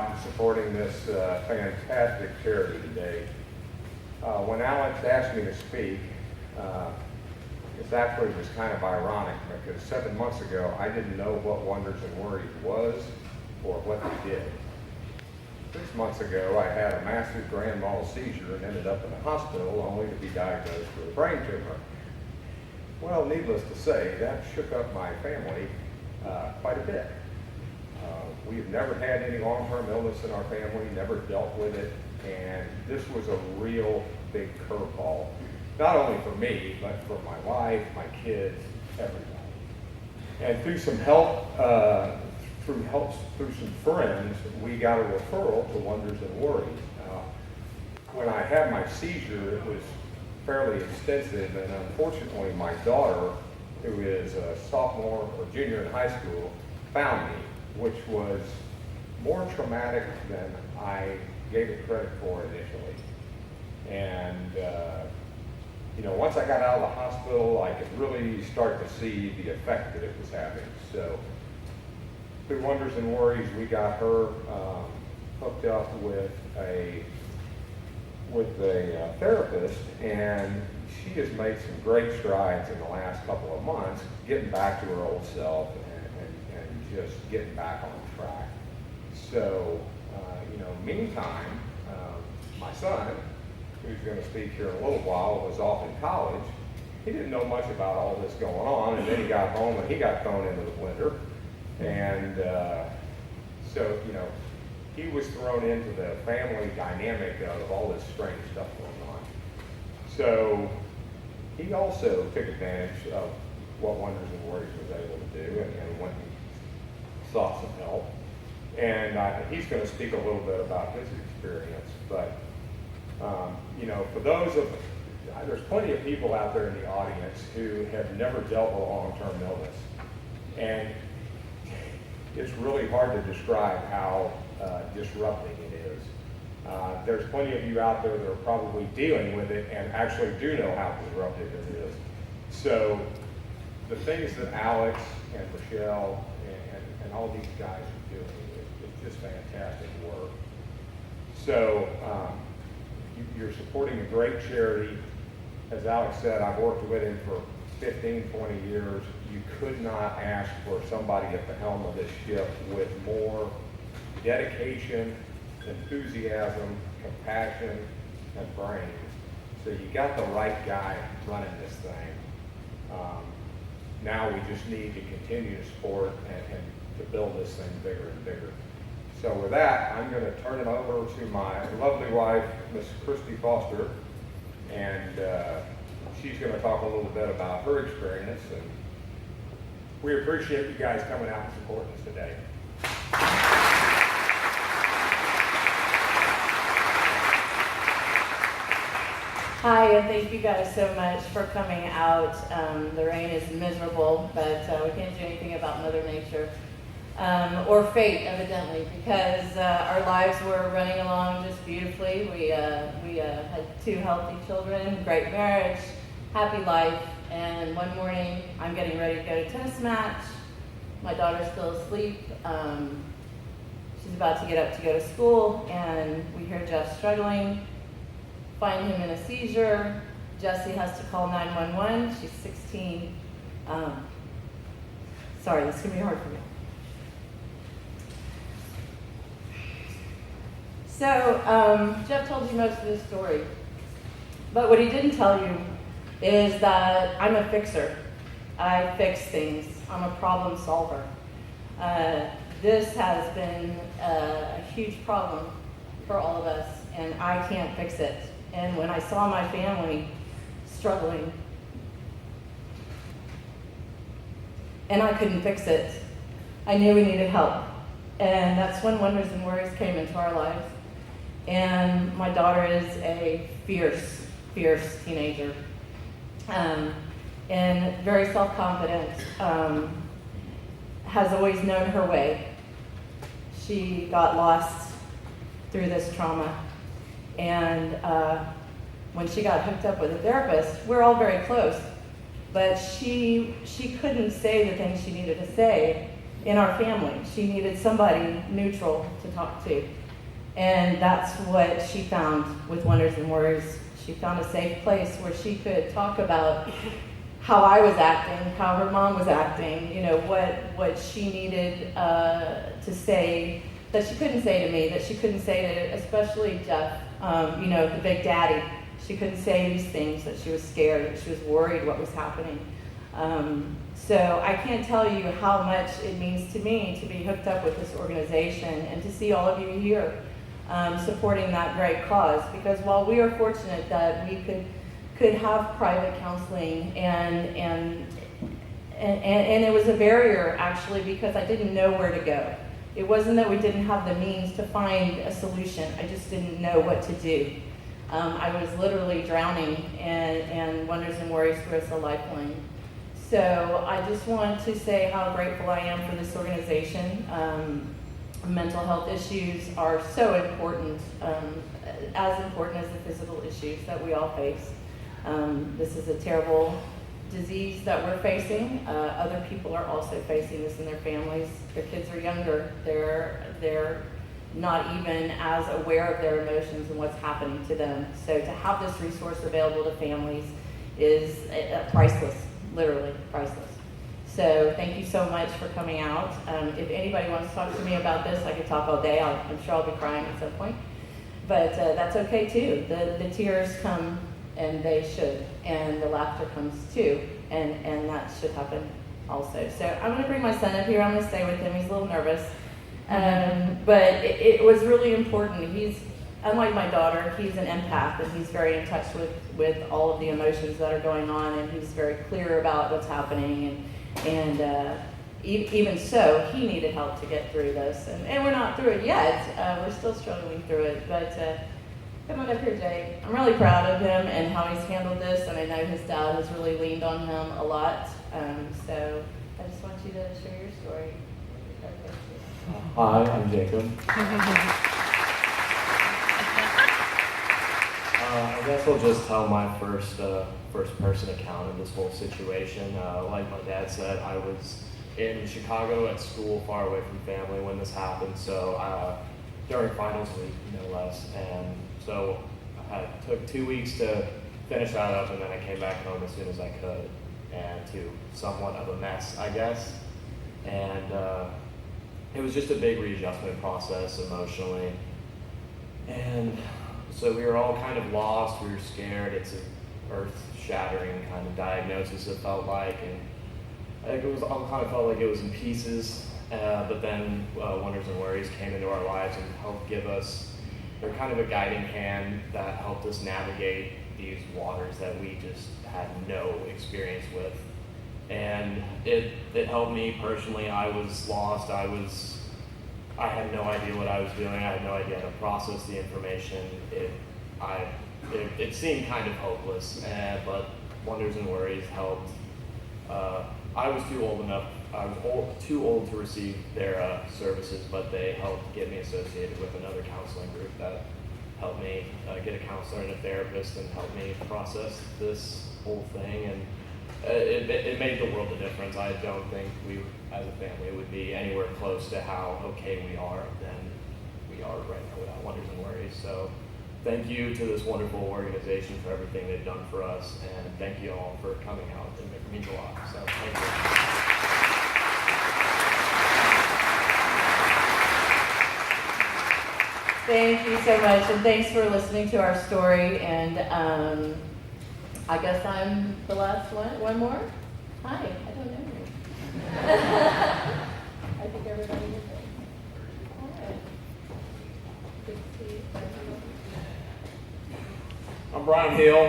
Supporting this fantastic charity today. When Alex asked me to speak, it actually was kind of ironic because 7 months ago I didn't know what Wonders and Worries was or what they did. 6 months ago I had a massive grand mal seizure and ended up in the hospital only to be diagnosed with a brain tumor. Well, needless to say, that shook up my family quite a bit. We have never had any long-term illness in our family, never dealt with it, and this was a real big curveball, not only for me, but for my wife, my kids, everybody. And through some help, through some friends, we got a referral to Wonders and Worries. When I had my seizure, it was fairly extensive, and unfortunately my daughter, who is a sophomore or junior in high school, found me, which was more traumatic than I gave it credit for initially. And once I got out of the hospital, I could really start to see the effect that it was having. So through Wonders and Worries, we got her hooked up with a therapist, and she has made some great strides in the last couple of months, getting back to her old self and just getting back on track. So, meantime, my son, who's going to speak here in a little while, was off in college. He didn't know much about all this going on, and then he got home and he got thrown into the blender. And he was thrown into the family dynamic of all this strange stuff going on. So he also took advantage of what Wonders and Worries was able to do and went and sought some help. And he's going to speak a little bit about his experience. But, for those there's plenty of people out there in the audience who have never dealt with long-term illness. And it's really hard to describe how disrupting it is. There's plenty of you out there that are probably dealing with it and actually do know how disruptive it is. So the things that Alex and Michelle and all these guys are doing is just fantastic work. So you're supporting a great charity. As Alex said, I've worked with him for 15, 20 years. You could not ask for somebody at the helm of this ship with more dedication, enthusiasm, compassion, and brains. So you got the right guy running this thing. Now we just need to continue to support and to build this thing bigger and bigger. So with that, I'm going to turn it over to my lovely wife, Miss Christy Foster, and she's going to talk a little bit about her experience. And we appreciate you guys coming out and supporting us today. Hi, and thank you guys so much for coming out. The rain is miserable, but we can't do anything about Mother Nature. Or fate, evidently, because our lives were running along just beautifully. We had 2 healthy children, great marriage, happy life, and one morning I'm getting ready to go to a tennis match. My daughter's still asleep. She's about to get up to go to school, and we hear Jeff struggling. Find him in a seizure. Jessie has to call 911. She's 16. Sorry, this is going to be hard for me. So, Jeff told you most of this story, but what he didn't tell you is that I'm a fixer. I fix things. I'm a problem solver. This has been a huge problem for all of us, and I can't fix it. And when I saw my family struggling, and I couldn't fix it, I knew we needed help. And that's when Wonders and Worries came into our lives. And my daughter is a fierce teenager, and very self-confident, has always known her way. She got lost through this trauma, and when she got hooked up with a therapist, we're all very close, but she couldn't say the things she needed to say in our family. She needed somebody neutral to talk to. And that's what she found with Wonders and Worries. She found a safe place where she could talk about how I was acting, how her mom was acting, you know, what she needed to say that she couldn't say to me, that she couldn't say to especially Jeff, you know, the big daddy. She couldn't say these things, that she was scared, that she was worried what was happening. So I can't tell you how much it means to me to be hooked up with this organization and to see all of you here supporting that great cause. Because while we are fortunate that we could have private counseling and it was a barrier actually because I didn't know where to go. It wasn't that we didn't have the means to find a solution. I just didn't know what to do. I was literally drowning and Wonders and Worries threw us a lifeline. So I just want to say how grateful I am for this organization. Mental health issues are so important, as important as the physical issues that we all face. This is a terrible disease that we're facing. Other people are also facing this in their families. Their kids are younger. They're not even as aware of their emotions and what's happening to them. So to have this resource available to families is priceless, literally priceless. So thank you so much for coming out. If anybody wants to talk to me about this, I could talk all day. I'm sure I'll be crying at some point. But that's okay too. The tears come, and they should, and the laughter comes too, and that should happen also. So I'm going to bring my son up here. I'm going to stay with him. He's a little nervous. But it was really important. He's, unlike my daughter, he's an empath, and he's very in touch with all of the emotions that are going on, and he's very clear about what's happening. And even so, he needed help to get through this. And we're not through it yet. We're still struggling through it. But come on up here, Jay. I'm really proud of him and how he's handled this, and I know his dad has really leaned on him a lot. So I just want you to share your story. Hi, I'm Jacob. I guess I'll just tell my first person account of this whole situation. Like my dad said, I was in Chicago at school, far away from family when this happened. So during finals week, no less, and so I took 2 weeks to finish that up, and then I came back home as soon as I could, and to somewhat of a mess, I guess. And it was just a big readjustment process emotionally. And so we were all kind of lost, we were scared. It's an earth-shattering kind of diagnosis, it felt like. And I think all kind of felt like it was in pieces. But then Wonders and Worries came into our lives and helped give us, they're kind of a guiding hand that helped us navigate these waters that we just had no experience with. And it helped me personally. I was lost. I had no idea what I was doing. I had no idea how to process the information. It seemed kind of hopeless, but Wonders and Worries helped. I was too old enough. I was too old to receive their services, but they helped get me associated with another counseling group that helped me get a counselor and a therapist and helped me process this whole thing. And it made the world a difference. I don't think we, as a family, would be anywhere close to how okay we are than we are right now without Wonders and Worries. So thank you to this wonderful organization for everything they've done for us, and thank you all for coming out. It means a lot. So thank you. Thank you so much, and thanks for listening to our story. And I guess I'm the last one. One more? Hi, I don't know you. I think everybody is there. All right. Good to see you. I'm Brian Hill.